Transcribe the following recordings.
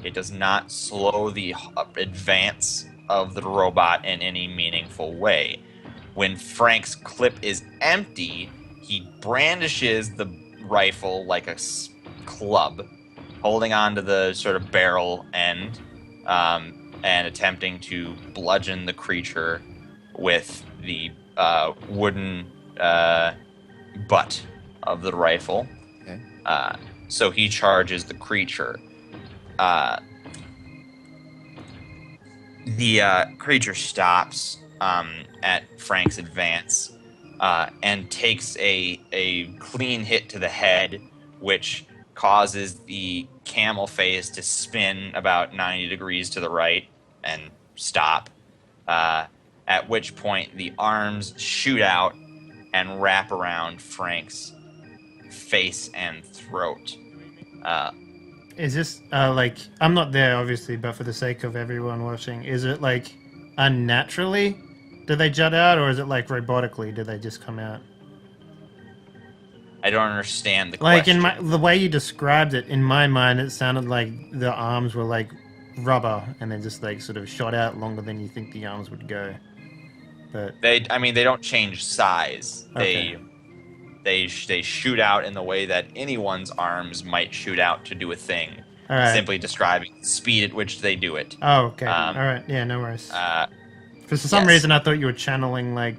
It does not slow the advance of the robot in any meaningful way. When Frank's clip is empty, he brandishes the rifle like a club, holding on to the sort of barrel end, and attempting to bludgeon the creature with the wooden butt of the rifle. Okay. So he charges the creature. The creature stops at Frank's advance and takes a clean hit to the head, which causes the camel face to spin about 90 degrees to the right and stop. At which point the arms shoot out and wrap around Frank's face and throat. Is this like, I'm not there obviously, but for the sake of everyone watching, is it like unnaturally do they jut out, or is it like robotically do they just come out? I don't understand the Like question. the way you described it, in my mind, it sounded like the arms were like rubber and then just like sort of shot out longer than you think the arms would go. But They don't change size. Okay. They shoot out in the way that anyone's arms might shoot out to do a thing. all right. Simply describing the speed at which they do it. Oh, okay. Um, all right. Yeah, no worries. For some yes. reason, I thought you were channeling like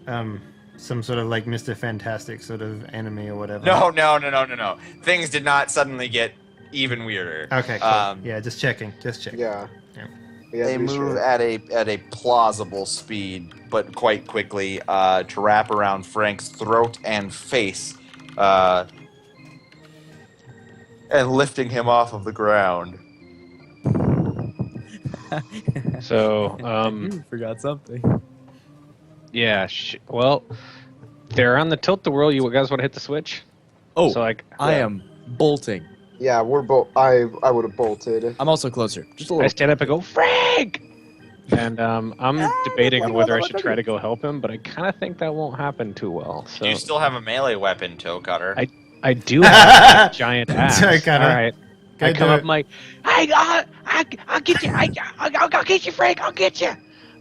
some sort of like Mr. Fantastic sort of enemy or whatever. No. Things did not suddenly get even weirder. Okay. Cool. Um, Yeah, just checking. Yeah. Yeah. We have They to be move sure. at a plausible speed, but quite quickly, to wrap around Frank's throat and face, and lifting him off of the ground. So, You forgot something. yeah. Well, they're on the tilt the whirl. You guys want to hit the switch? Oh, So like, I am bolting. Yeah, we're both. I would have bolted. I'm also closer. Just a I little. stand up and go, Frank! And I'm debating on whether I should try to go help him, but I kind of think that won't happen too well. So Do you still have a melee weapon, Toe Cutter? I do have a giant axe. Toe All cutter. right. Go I come do up it. I'm like, hey, I'll get you. I'll get you, Frank. I'll get you.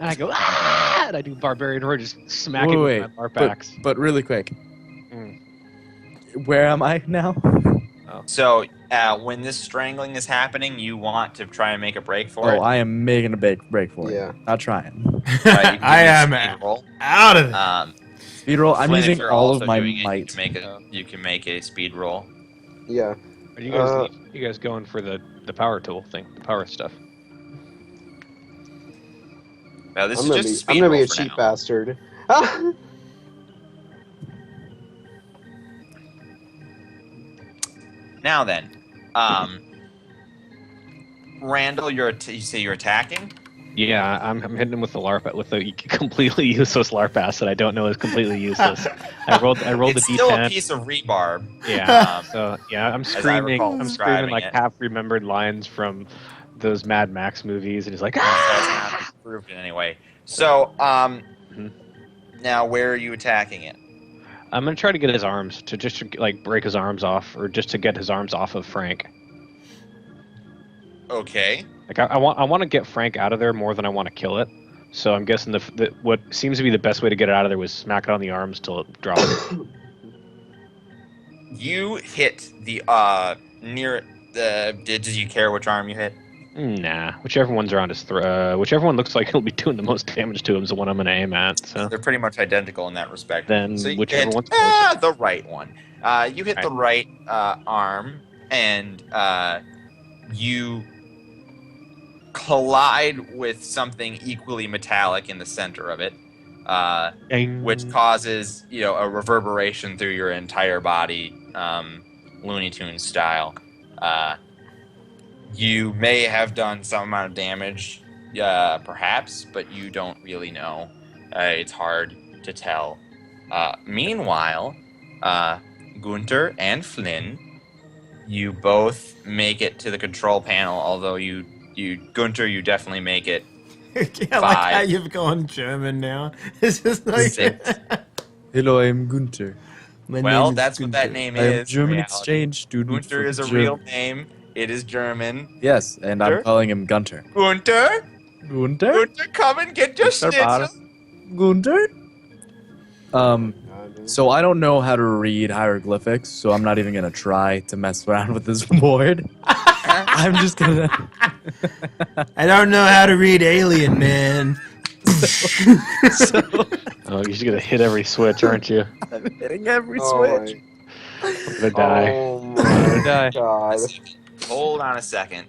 And I go, ah! And I do barbarian roar, just smack him with my barb axe. but really quick. Mm. Where am I now? So, when this strangling is happening, you want to try and make a break for Oh, it. I am making a big break for it. Yeah. Not trying. You can give I me a am speed roll. out of it. Speed roll. I'm Flynn, if using you're all also of my doing it, might. You can make a speed roll. Yeah. Are you guys going for the power tool thing, the power stuff? Now, this I'm is gonna just a be. speed I'm gonna be roll a for cheap now. bastard. Now then, Randall, you say you're attacking? Yeah, I'm hitting him with the LARP, with the completely useless LARP ass that I don't know is completely useless. I rolled It's the still a D10. piece of rebarb. Yeah. So yeah, I'm I screaming. recall I'm describing screaming like it. half-remembered lines from those Mad Max movies, and he's like, So ah! it's not improved in any way. So, now where are you attacking it? I'm gonna try to get his arms to just like break his arms off, or just to get his arms off of Frank. Okay. Like I want to get Frank out of there more than I want to kill it. So I'm guessing the what seems to be the best way to get it out of there was smack it on the arms till it drops. You hit the near the. Did you care which arm you hit? Nah, whichever one's around his throat, whichever one looks like it'll be doing the most damage to him is the one I'm gonna aim at. So They're pretty much identical in that respect. Then so you whichever hit, one's closer. the right one. You hit the right arm, and you collide with something equally metallic in the center of it, Ding. which causes a reverberation through your entire body, Looney Tunes style. You may have done some amount of damage, perhaps, but you don't really know. It's hard to tell. Meanwhile, Gunter and Flynn, you both make it to the control panel, although Gunter, you definitely make it. Yeah, like how you've gone German now. It's just like Six. Hello, I'm Gunter. My name Well, is that's what that Günther. name I am is. German reality. exchange student. Gunter from is a Germany. real name. It is German. Yes, and I'm Gunter? calling him Gunter. Gunter? Gunter? Gunter, come and get your Gunter schnitzel. Gunter? So I don't know how to read hieroglyphics, so I'm not even gonna try to mess around with this board. I'm just gonna. I don't know how to read Alien, man. Oh, you're just gonna hit every switch, aren't you? I'm hitting every Oh switch. I'm gonna die. Oh I'm my gonna die. god. Hold on a second.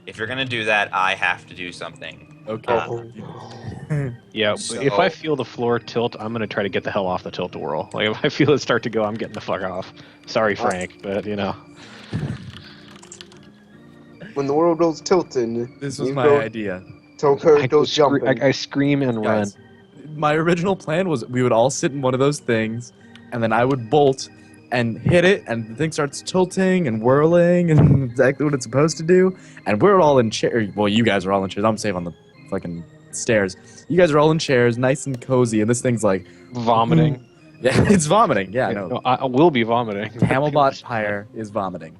If you're gonna do that, I have to do something. Okay. Oh, Yeah, So- if I feel the floor tilt, I'm gonna try to get the hell off the tilt-a-whirl. Like, if I feel it start to go, I'm getting the fuck off. Sorry, Frank, but, you know. when the world goes tilting, This was you my go, idea. Toker goes jumping. I scream and run. Guys, my original plan was we would all sit in one of those things, and then I would bolt and hit it, and the thing starts tilting and whirling, and exactly what it's supposed to do. And we're all in chairs. Well, you guys are all in chairs. I'm safe on the fucking stairs. You guys are all in chairs, nice and cozy, and this thing's like Vomiting. yeah, it's vomiting. Yeah, no. No, I will be vomiting. Camelbot Pyre is vomiting.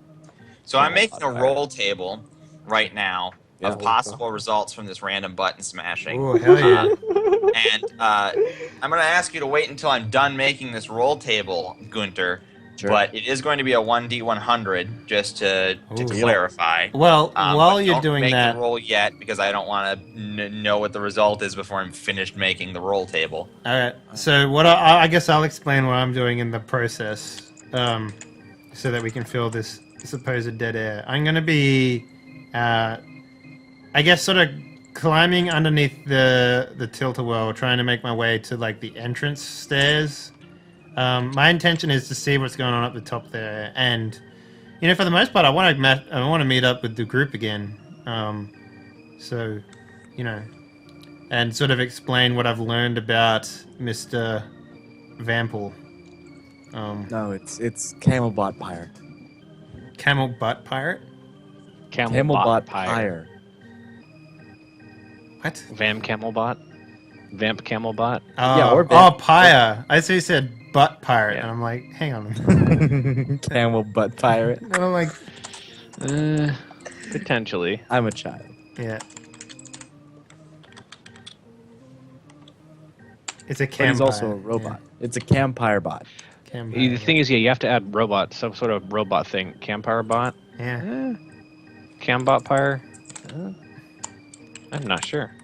So I'm making a roll table right now Yeah. of possible results from this random button smashing. Oh, hell yeah. And I'm going to ask you to wait until I'm done making this roll table, Gunter. Sure. But it is going to be a 1d100, just to Ooh. clarify. Well, while But you're don't doing make that, the roll yet, because I don't want to know what the result is before I'm finished making the roll table. all right. So what I guess I'll explain what I'm doing in the process, so that we can fill this supposed dead air. I'm gonna be, I guess, sort of climbing underneath the tilt-a-whirl, trying to make my way to like the entrance stairs. My intention is to see what's going on up the top there, and you know, for the most part, I want to meet up with the group again. So, you know, and sort of explain what I've learned about Mr. Vampel. No, it's Camelbot Pyre. Camel Butt Pirate? Camelbot Pyre. What? Vamp Camelbot? Vamp Camelbot? Oh, Yeah, or oh, Pyre. I see you said Butt Pirate, Yeah. and I'm like, hang on. Camelbot Pirate. And I'm like, Potentially. I'm a child. yeah. It's a But cam. he's also a robot. It's a Campire bot. The thing is, yeah, you have to add robot, some sort of robot thing. Campire bot? yeah. Cambot Pyre? I'm not sure.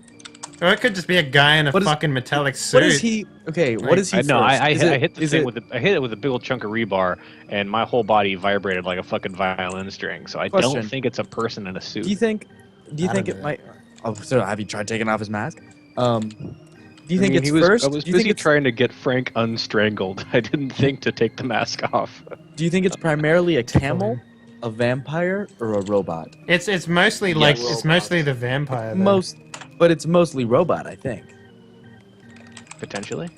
Or it could just be a guy in a What is- fucking metallic suit. What is he? Okay, what is he? I know. first? I Is hit it- the is thing it- with I hit it with a big old chunk of rebar, and my whole body vibrated like a fucking violin string. So I Question. don't think it's a person in a suit. Do you think? Do you I think don't it know. might? Oh, so have you tried taking off his mask? Do you think it's he was, first? I was do you think busy it's? trying to get Frank unstrangled. I didn't think to take the mask off. Do you think it's primarily a camel, a vampire, or a robot? It's mostly like Yes. it's mostly the vampire. Though. But it's mostly robot, I think. Potentially.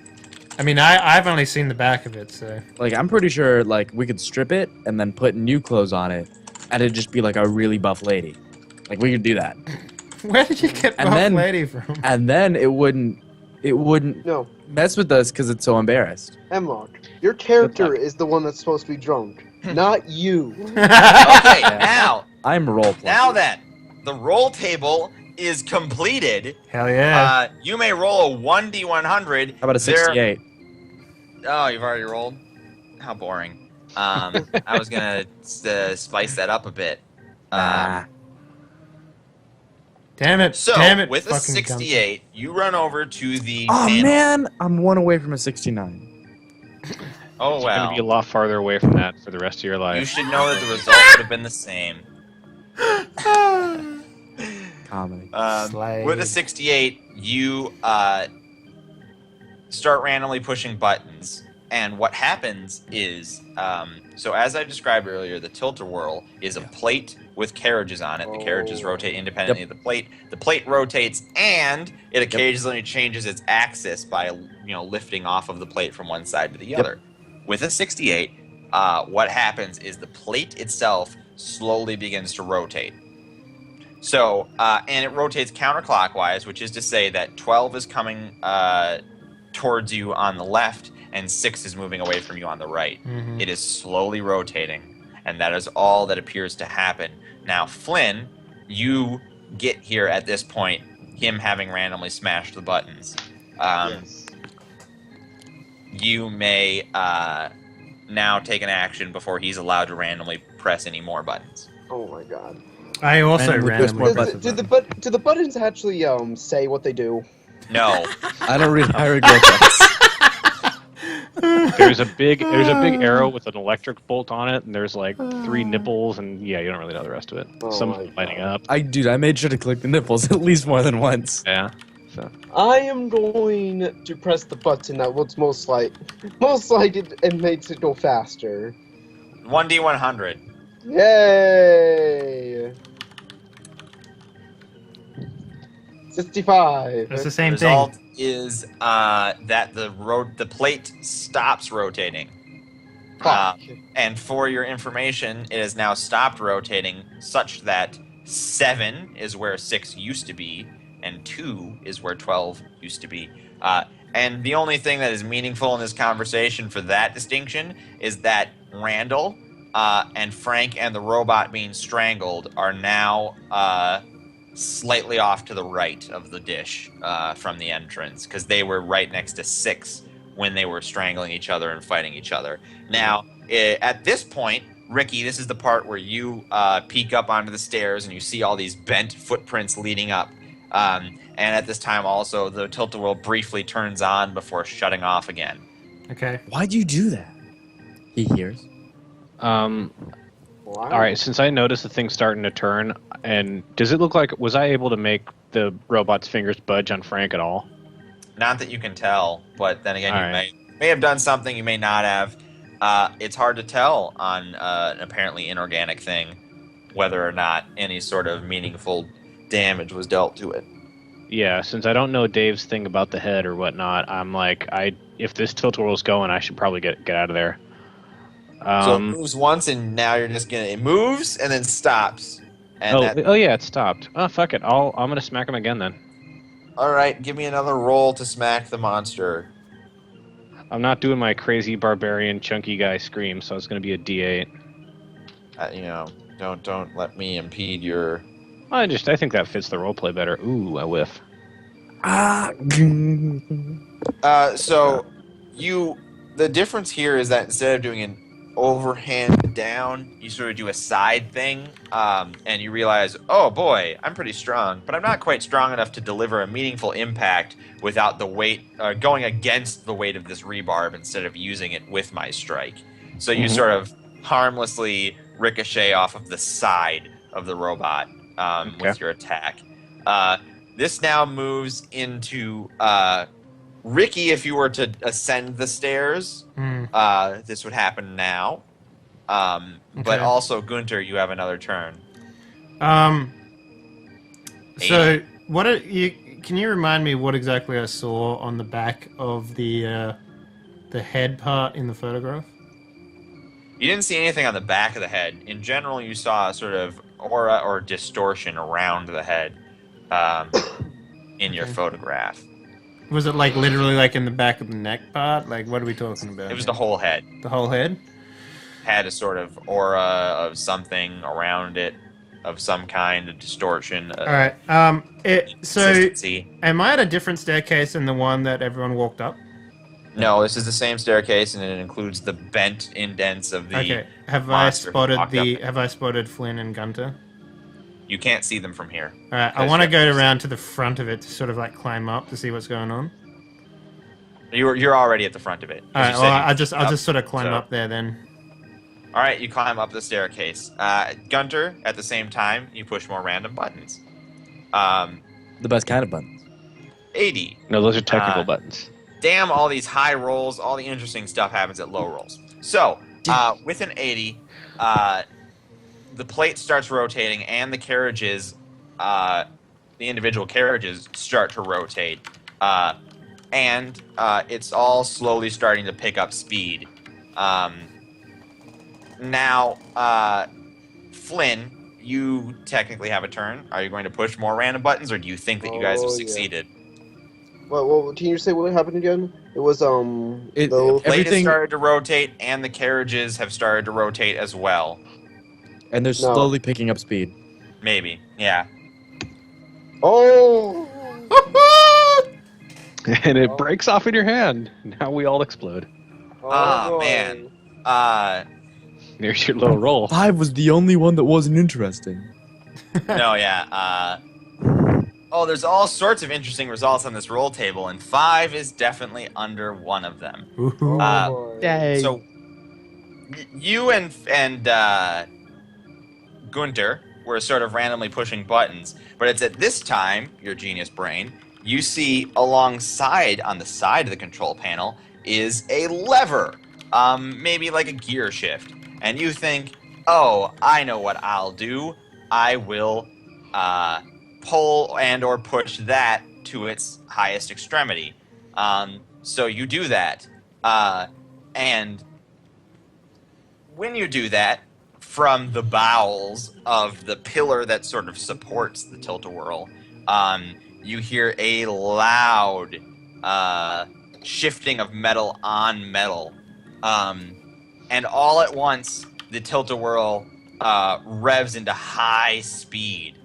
I mean, I've only seen the back of it, so Like, I'm pretty sure, like, we could strip it and then put new clothes on it, and it'd just be like a really buff lady. Like, we could do that, where did you get And Buff then- Lady from? and then it wouldn't No, mess with us because it's so embarrassed. Hemlock, your character is the one that's supposed to be drunk, not you. Okay, now I'm role playing. Now then, the roll table is completed. Hell yeah! You may roll a 1d100. How about a 68? Oh, you've already rolled? How boring. I was going to spice that up a bit. Damn it! So, damn it! with a fucking 68, you run over to the Oh panel. man, I'm one away from a 69. Oh, It's going to be a wow. lot farther away from that for the rest of your You life. should know that the result would have been the same. Comedy. Slade. With a 68, you start randomly pushing buttons. And what happens is, so as I described earlier, the tilt-a-whirl is a plate with carriages on it. The carriages Oh. rotate independently of the plate. The plate rotates, and it occasionally changes its axis by, lifting off of the plate from one side to the other. With a 68, what happens is the plate itself slowly begins to rotate. So, and it rotates counterclockwise, which is to say that 12 is coming towards you on the left, and 6 is moving away from you on the right. Mhm. It is slowly rotating. and that is all that appears to happen. Now, Flynn, you get here at this point, him having randomly smashed the buttons. Yes. You may now take an action before he's allowed to randomly press any more buttons. Oh my god. I also And with this randomly more press buttons. Do the buttons actually say what they do? No. I don't read. I regret that. There's a big arrow with an electric bolt on it, and there's like 3 nipples, and yeah, you don't really know the rest of it. Oh Some my lighting God. up. I made sure to click the nipples at least more than once. Yeah. So I am going to press the button that looks most like it and makes it go faster. 1d100. Yay! 65. It's the The same thing. result is that the plate stops rotating. Fuck. And for your information, it has now stopped rotating such that 7 is where 6 used to be, and 2 is where 12 used to be. And the only thing that is meaningful in this conversation for that distinction is that Randall and Frank and the robot being strangled are now slightly off to the right of the dish from the entrance, because they were right next to 6 when they were strangling each other and fighting each other. Now, at this point, Ricky, this is the part where you peek up onto the stairs and you see all these bent footprints leading up. And at this time, also, the tilt-a-whirl briefly turns on before shutting off again. Okay. Why'd you do that? He hears. Wow. all right, since I noticed the thing starting to turn, and does it look like, was I able to make the robot's fingers budge on Frank at all? Not that you can tell, but then again, All you right. may have done something, you may not have. It's hard to tell on an apparently inorganic thing whether or not any sort of meaningful damage was dealt to it. Yeah, since I don't know Dave's thing about the head or whatnot, I'm like, if this tilt-a-whirl's going, I should probably get out of there. So it moves once, and now you're just gonna. It moves and then stops. And oh yeah, it stopped. Oh fuck it, I'm gonna smack him again then. all right, give me another roll to smack the monster. I'm not doing my crazy barbarian chunky guy scream, so it's gonna be a D8. Don't let me impede your. I think that fits the roleplay better. Ooh, a whiff. The difference here is that instead of doing an overhand down, you sort of do a side thing, and you realize, oh boy, I'm pretty strong, but I'm not quite strong enough to deliver a meaningful impact without the weight, going against the weight of this rebarb instead of using it with my strike. So you sort of harmlessly ricochet off of the side of the robot with your attack. This now moves into Ricky. If you were to ascend the stairs, this would happen now. But also, Gunter, you have another turn. So what are you? Can you remind me what exactly I saw on the back of the head part in the photograph? You didn't see anything on the back of the head. In general, you saw a sort of aura or distortion around the head in your photograph. Was it like literally like in the back of the neck part? Like what are we talking about? It was the whole head. The whole head? Had a sort of aura of something around it, of some kind of distortion. All right. So Consistency. am I at a different staircase than the one that everyone walked up? No, this is the same staircase, and it includes the bent indents of the. Okay. Have I monster who spotted walked up. Have I spotted Flynn and Gunter? You can't see them from here. All right. I Because want to you go have to around to the front of it to sort of like climb up to see what's going on. You're already at the front of it. 'cause All right. you Well, said I'll just sort of climb so- up there then. All right, you climb up the staircase. Gunter, at the same time, you push more random buttons. The best kind of buttons. 80. No, those are technical buttons. Damn, all these high rolls, all the interesting stuff happens at low rolls. So, with an 80, the plate starts rotating, and the carriages, the individual carriages, start to rotate. And it's all slowly starting to pick up speed. Now, Flynn, you technically have a turn. Are you going to push more random buttons, or do you think that you guys have Oh, yeah. succeeded? Well, can you say what happened again? It was Plate has Everything- started to rotate, and the carriages have started to rotate as well. And they're No. slowly picking up speed. Maybe. Yeah. Oh! And it breaks off in your hand. Now we all explode. Ah, boy. man. There's your little roll. 5 was the only one that wasn't interesting. No, yeah. Oh, there's all sorts of interesting results on this roll table, and 5 is definitely under one of them. Ooh. Boy. Yay. So, you and Gunter were sort of randomly pushing buttons, but it's at this time, your genius brain, you see alongside, on the side of the control panel, is a lever, maybe like a gear shift, and you think, oh, I know what I'll do. I will pull and or push that to its highest extremity. So you do that, and when you do that, from the bowels of the pillar that sort of supports the tilt-a-whirl, you hear a loud shifting of metal on metal. And all at once, the tilt-a-whirl revs into high speed.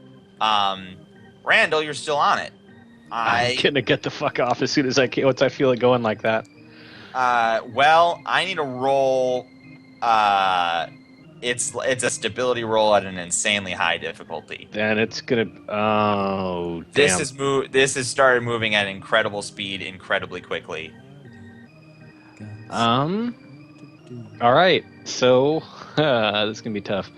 Randall, you're still on it. I'm gonna get the fuck off as soon as I can. Once I feel it going like that. Well, I need a roll. It's a stability roll at an insanely high difficulty. Then it's gonna. Oh, This damn. This has started moving at incredible speed, incredibly quickly. All right. So this is gonna be tough.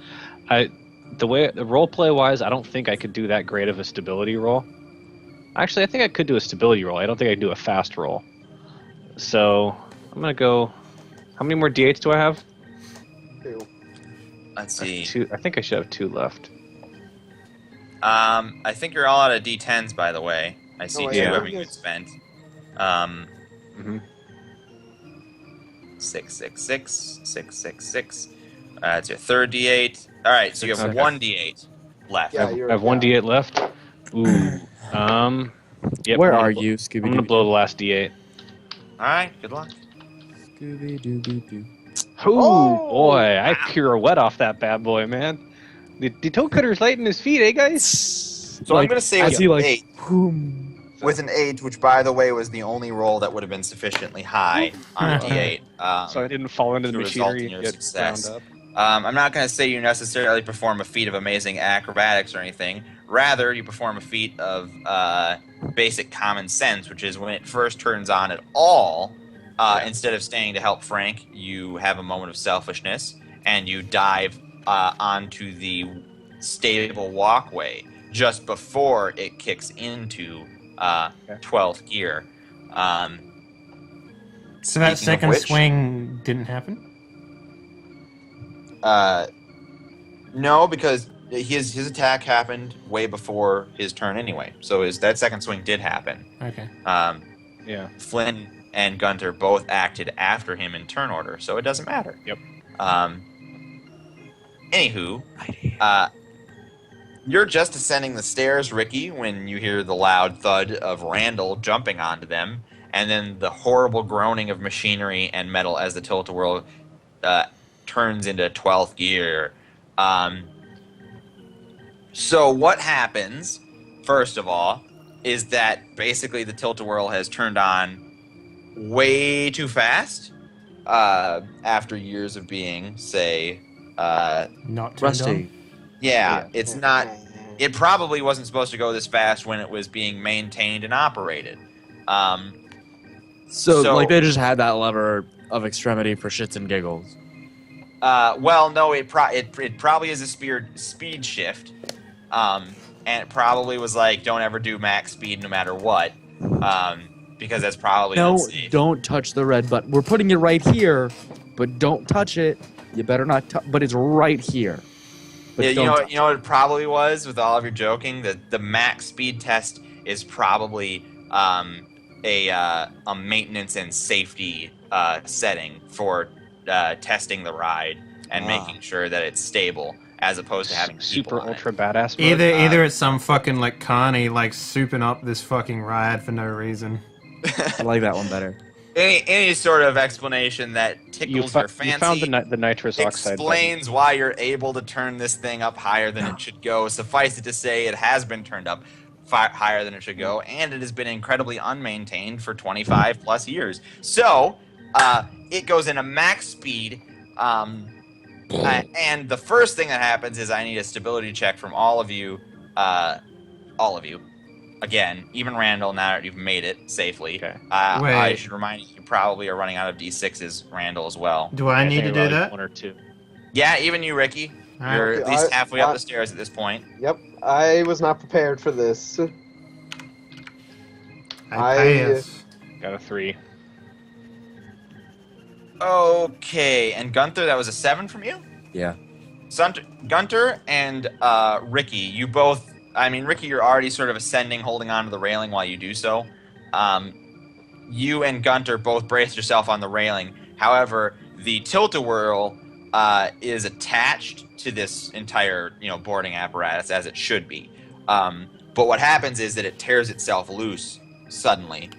The role play wise, I don't think I could do that great of a stability roll. Actually, I think I could do a stability roll. I don't think I could do a fast roll. So I'm gonna go. How many more d8s do I have? 2. Let's see. Two. I think I should have 2 left. I think you're all out of D10s, by the way. I see Oh, 2 yeah. having been spent. Mhm. 6, 6, 6, 6, 6, 6. That's your third D8. All right, so you have Okay. 1 D8 left. Yeah, I have 1 d8 left. Ooh. Yep, Where I'm gonna are bl- you, I'm Scooby gonna Doo? blow the last d8. All right, good luck. Scooby Dooby Doo. Ooh, Oh! boy, I pirouette off that bad boy, man. The toe cutter's lighting his feet, eh, guys? So I'm gonna say I with see an like 8. boom. With an 8, which by the way was the only roll that would have been sufficiently high on a D8. So I didn't fall into the to result machinery in your and get success. ground up. I'm not going to say you necessarily perform a feat of amazing acrobatics or anything. Rather, you perform a feat of basic common sense, which is when it first turns on at all, instead of staying to help Frank, you have a moment of selfishness, and you dive onto the stable walkway just before it kicks into 12th gear. So that Speaking of second which- swing didn't happen? No, because his attack happened way before his turn anyway. So that second swing did happen. Okay. Yeah. Flynn and Gunter both acted after him in turn order, so it doesn't matter. Yep. Anywho, you're just ascending the stairs, Ricky, when you hear the loud thud of Randall jumping onto them, and then the horrible groaning of machinery and metal as the tilt-a-whirl turns into 12th gear. So what happens, first of all, is that basically the tilt-a-whirl has turned on way too fast after years of being, say, Not turned Rusty. on? yeah, it's not. It probably wasn't supposed to go this fast when it was being maintained and operated. So, So- like, they just had that lever of extremity for shits and giggles. Well, no, it probably is a speed shift, and it probably was like, don't ever do max speed no matter what, because that's probably No, unsafe. don't touch the red button. We're putting it right here, but don't touch it. You better not touch. But it's right here. But Yeah, don't touch you know what it probably was with all of your joking. That the max speed test is probably a maintenance and safety setting for testing the ride and making sure that it's stable, as opposed to having people Super on it. ultra badass mode. Either it's some fucking like carny like souping up this fucking ride for no reason. I like that one better. any sort of explanation that You, tickles fo- your fancy you found the nitrous oxide button. explains why you're able to turn this thing up higher than it should go. Suffice it to say, it has been turned up higher than it should go, and it has been incredibly unmaintained for 25 plus years. So it goes into max speed. And the first thing that happens is I need a stability check from all of you. Again, even Randall, now that you've made it safely. Okay. I Wait. should remind you probably are running out of D6s, Randall, as well. Do I need think to do about that? 1 or 2. Yeah, even you, Ricky. Alright. You're Okay, at least halfway up I- the stairs at this point. Yep, I was not prepared for this. I pass. Got a 3. Okay, and Gunther, that was a 7 from you? Yeah. Gunter and Ricky, you both... I mean, Ricky, you're already sort of ascending, holding onto the railing while you do so. You and Gunter both brace yourself on the railing. However, the tilt-a-whirl is attached to this entire, boarding apparatus, as it should be. But what happens is that it tears itself loose suddenly.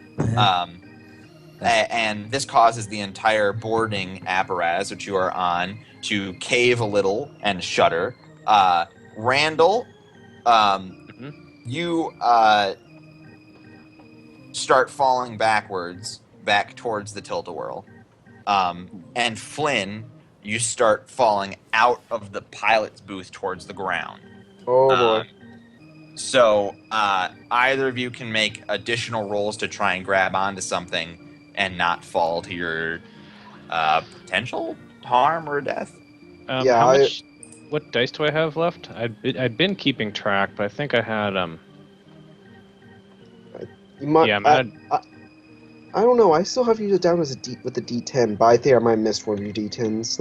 And this causes the entire boarding apparatus, which you are on, to cave a little and shudder. Randall, you start falling backwards, back towards the tilt-a-whirl. And Flynn, you start falling out of the pilot's booth towards the ground. Oh boy. So either of you can make additional rolls to try and grab onto something and not fall to your potential harm or death. Yeah, What dice do I have left? I'd been keeping track, but I think I had You might, yeah, I'm at I don't know. I still have you down as with the D10, but I think I might have missed one of your D10s.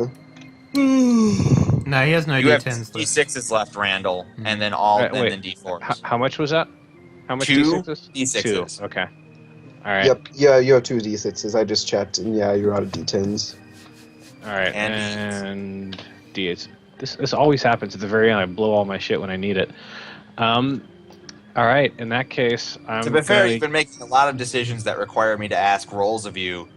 No, he has no You have D10s left. D6s left, Randall, and then Wait, then D4s. how much was that? How much 2 D6s? D6s. 2. Okay. All right. Yep, yeah, you have 2 D6s. I just checked, and yeah, you're out of D10s. All right. And And D8s. This always happens at the very end. I blow all my shit when I need it. All right. In that case, I'm To be fair, gonna- you've been making a lot of decisions that require me to ask rolls of you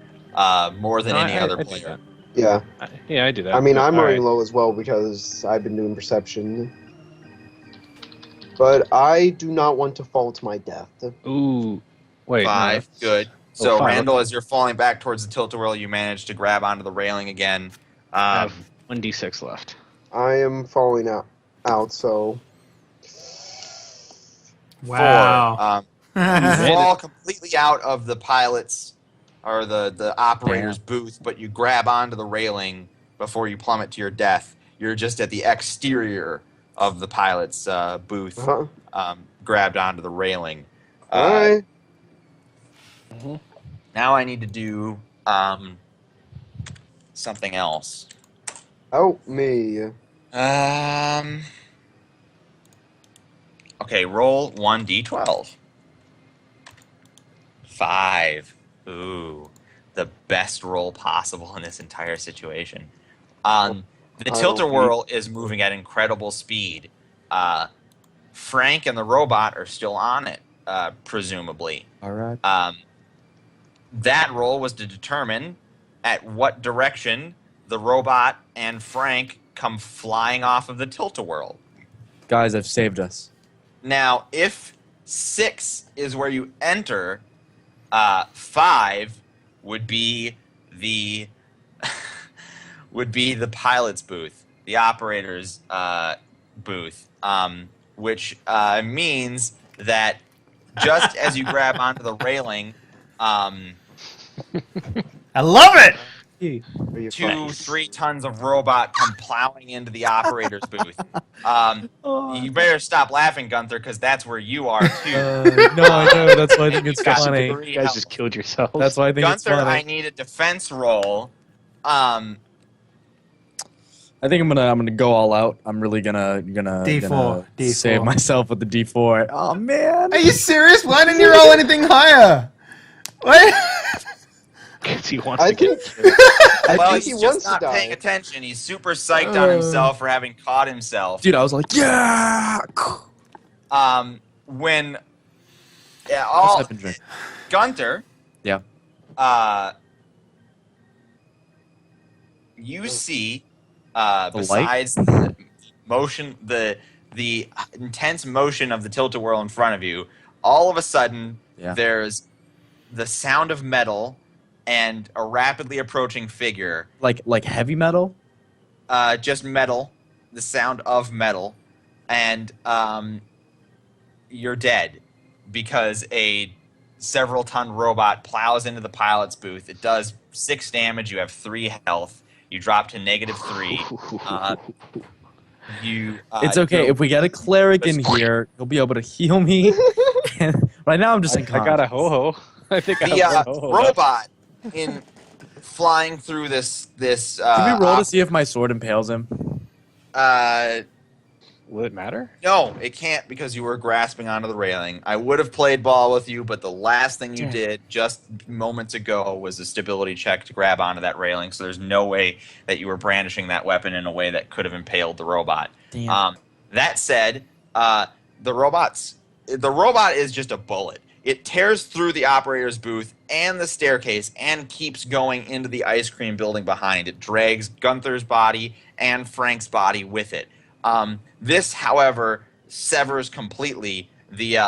more than No, any other I do player. Yeah, that. Yeah, I do that. I mean, I'm All running right. low as well because I've been doing perception. But I do not want to fall to my death. Ooh. Wait. no, 5, that's- good. So, 5. Randall, as you're falling back towards the tilt-a-whirl, you manage to grab onto the railing again. I have 1 D6 left. I am falling out, so... Wow. 4. You fall completely out of the pilot's or the operator's booth, but you grab onto the railing before you plummet to your death. You're just at the exterior of the pilot's booth, grabbed onto the railing. Alright. Now I need to do something else. Help me. Okay, roll 1d12. 5. Ooh, the best roll possible in this entire situation. The tilt-a-whirl is moving at incredible speed. Frank and the robot are still on it, presumably. All right. That roll was to determine at what direction the robot and Frank come flying off of the tilt-a-whirl. Guys, I've saved us. Now, if 6 is where you enter, 5 would be the pilot's booth, the operator's booth, which means that just as you grab onto the railing, I love it! Are you 2-3 tons of robot come plowing into the operator's booth. You better stop laughing, Gunther, because that's where you are too. No, I know. That's why I think it's You got funny. three You guys health. just killed yourselves. That's why I think it's Gunther, funny. I need a defense roll. I think I'm gonna go all out. I'm really gonna D4. save myself with the D4. Oh man! Are you serious? Why didn't you roll anything higher? What? Because he wants I to get. think, I Well, think he's he wants just not to paying die. attention. He's super psyched on himself for having caught himself. Dude, I was like, yeah. When What's happened, Drake? Gunther, Yeah. you see, light? besides the motion, the intense motion of the tilt-a-whirl in front of you, all of a sudden Yeah. there's the sound of metal and a rapidly approaching figure. Like heavy metal? Just metal, the sound of metal, and you're dead because a several-ton robot plows into the pilot's booth. It does 6 damage. You have 3 health. You drop to -3. It's okay. If we get a cleric in here, he'll be able to heal me. And right now, I'm just in I got a ho-ho. I think I the have one ho-ho. robot in flying through this. Can we roll to see if my sword impales him? Will it matter? No, it can't because you were grasping onto the railing. I would have played ball with you, but the last thing you did just moments ago was a stability check to grab onto that railing, so there's no way that you were brandishing that weapon in a way that could have impaled the robot. Damn. That said, the robot is just a bullet. It tears through the operator's booth and the staircase and keeps going into the ice cream building behind. It drags Gunther's body and Frank's body with it. This, however, severs completely the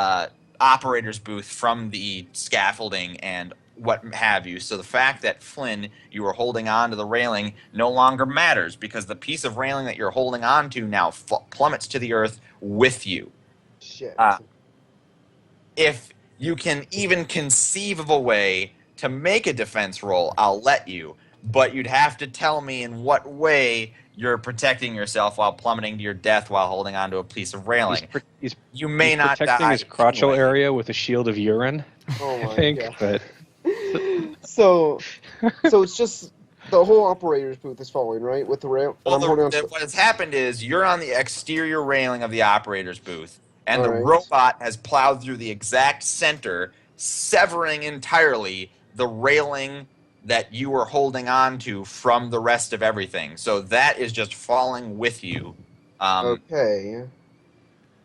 operator's booth from the scaffolding and what have you. So the fact that, Flynn, you were holding on to the railing no longer matters because the piece of railing that you're holding on to now plummets to the earth with you. Shit. If you can even conceive of a way to make a defense roll, I'll let you. But you'd have to tell me in what way you're protecting yourself while plummeting to your death while holding onto a piece of railing. You may not die. Protecting his crotchal anyway. area with a shield of urine, Oh I my think. God. But So it's just the whole operator's booth is falling, right? With the rail. Well, I'm holding on to what has happened is you're on the exterior railing of the operator's booth, and the Alright. robot has plowed through the exact center, severing entirely the railing that you were holding on to from the rest of everything. So that is just falling with you. Okay.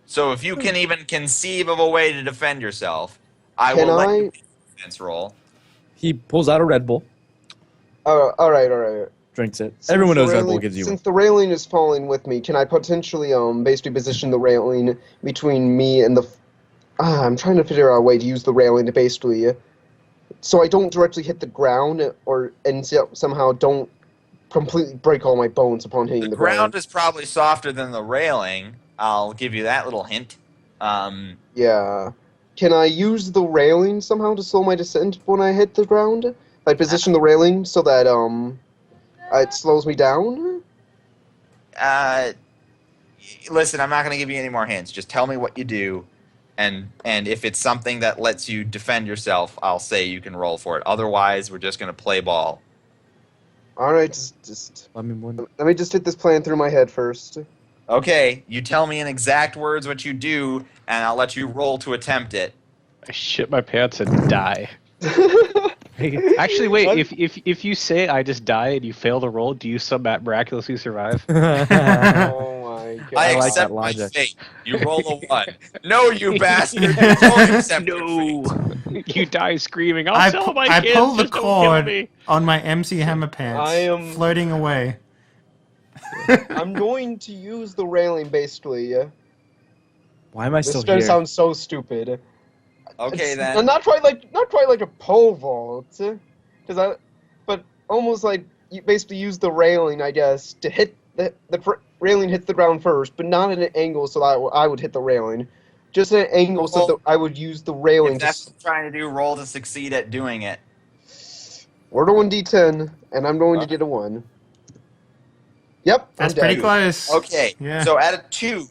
So if you can even conceive of a way to defend yourself, I Can will let I- you make a defense roll. He pulls out a Red Bull, All right. drinks it. Since Everyone the knows Red Bull railing- gives you Since the railing is falling with me, can I potentially basically position the railing between me and the? I'm trying to figure out a way to use the railing to basically, so I don't directly hit the ground somehow don't completely break all my bones upon hitting The the ground is probably softer than the railing. I'll give you that little hint. Yeah. Can I use the railing somehow to slow my descent when I hit the ground? I position the railing so that it slows me down. Listen, I'm not going to give you any more hints. Just tell me what you do, and if it's something that lets you defend yourself, I'll say you can roll for it. Otherwise, we're just going to play ball. All right, just I mean, when, let me just hit this plan through my head first. Okay, you tell me in exact words what you do, and I'll let you roll to attempt it. I shit my pants and die. Actually, wait. What? If you say I just die and you fail the roll, do you miraculously survive? Oh my god! I like accept that my logic. fate. You roll a 1. No, you bastard! You don't accept your No, fate. you die screaming. I'll I, tell pu- my I kids. pull the just don't kill cord me. on my MC Hammer pants, I am- floating away. I'm going to use the railing basically. why am I This still is gonna here? sound so stupid. Okay, It's then. not quite like a pole vault, but almost like you basically use the railing, I guess, to hit the railing hits the ground first, but not at an angle so that I would hit the railing. Just at an angle so that I would use the railing. If that's what you're trying to do, roll to succeed at doing it. We're to 1d10, and I'm going to get a 1. Yep, That's I'm dead. pretty close. Okay, Yeah. so at a 2,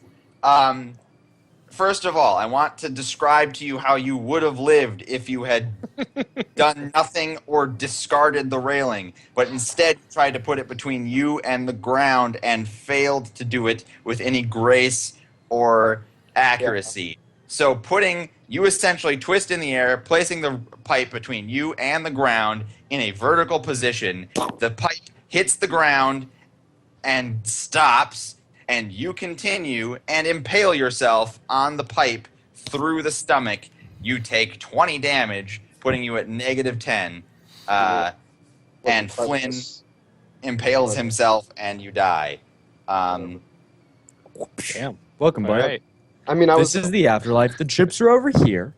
first of all, I want to describe to you how you would have lived if you had done nothing or discarded the railing, but instead tried to put it between you and the ground and failed to do it with any grace or accuracy. So you essentially twist in the air, placing the pipe between you and the ground in a vertical position. The pipe hits the ground and stops, and you continue and impale yourself on the pipe through the stomach. You take 20 damage, putting you at -10. And Flynn, impales himself, and you die. Damn. Welcome, All Bart. right. I mean, I This was. is the afterlife. The chips are over here.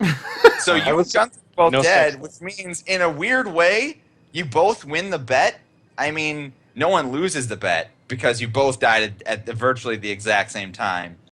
So you was- guns are both No dead, sex. which means in a weird way, you both win the bet. I mean, no one loses the bet because you both died at virtually the exact same time.